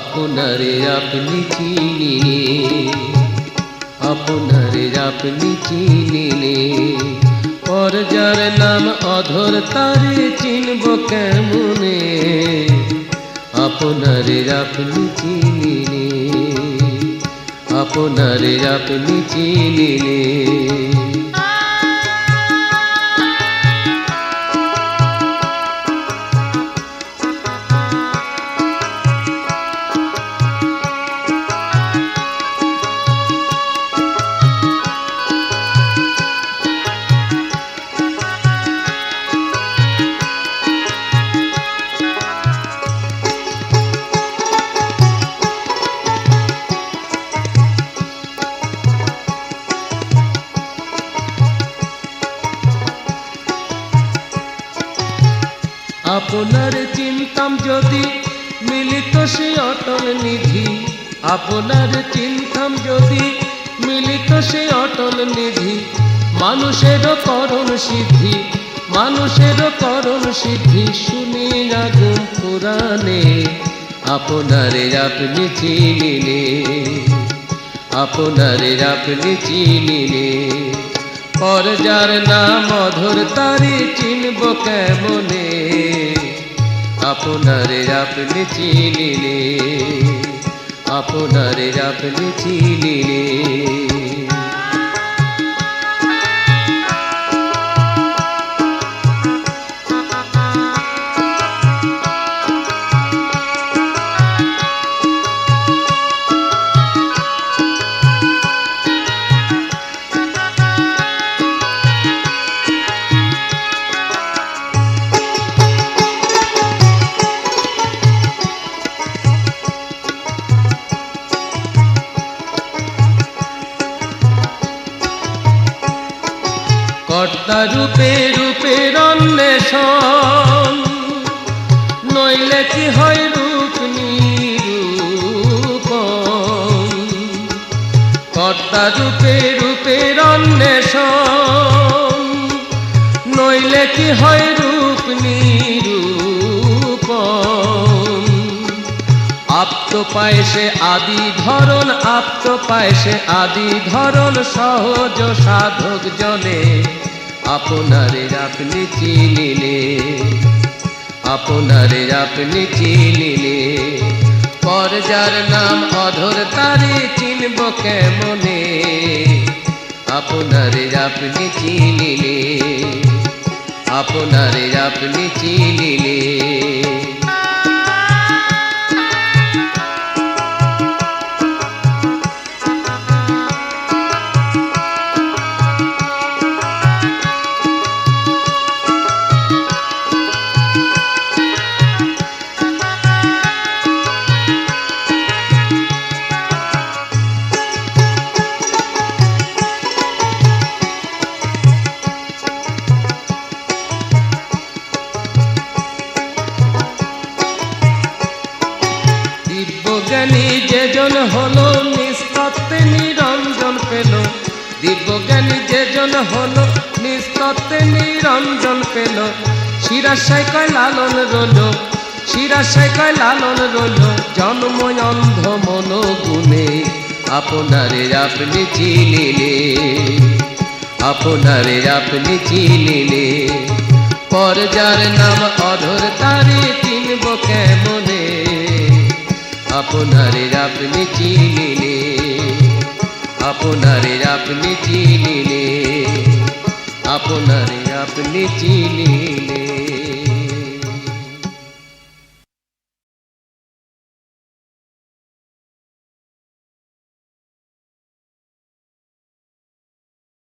আপনারে আপনি চিনিলে, আপনারে আপনি চিনিলে, পর যার নাম অধর তারে চিনব কেমনে? আপনারে আপনি চিনিলে, আপনারে আপনি চিনিলে। আপনারে চিনতাম যদি মিলিত সে অটল নিধি, আপনারে চিনতাম যদি মিলিত সে অটল নিধি, মানুষেরও করণ সিদ্ধি, মানুষেরও করণ সিদ্ধি শুনি রাগুম পুরাণে। আপনারে আপনি চিনিলে, আপনারে আপনি চিনিলে, পর যার নাম অধর তারে চিনব কেমনে? আপনারে আপনি চিনিলে, আপনারে আপনি চিনিলে। কর্তা রূপে রূপের অন্বেষণ, নইলে কি হয় রূপ নিরূপণ? কর্তা রূপে রূপের অন্বেষণ, নইলে কি হয় রূপ নিরূপণ? আপ্ত পায় সে আদি ধরন, আপ্ত পায় সে আদি ধরন সহজ সাধক জনে। আপনারে আপনি চিনিলে, আপনারে আপনি চিনিলে, পর যার নাম অধর তারে চিনব কেমনে? আপনারে আপনি চিনিলে, আপনারে আপনি চিনিলে। দিব্যজ্ঞানী যেজন হলো নিস্তত্ত্বে নিরঞ্জন পেল, দিব্যজ্ঞানী যেজন হলো নিস্তত্ত্বে নিরঞ্জন পেল, শিরাশায় কয় লালন রইল, শিরাশায় কয় লালন রইল জন্ম অন্ধ মন গুণে। আপনারে আপনি চিনিলে, আপনারে আপনি চিনিলে, পর যার নাম অধর তারে চিনব কেমনে? আপনারে আপনি চিনিলে, আপনারে আপনি চিনিলে, আপনারে আপনি চিনিলে।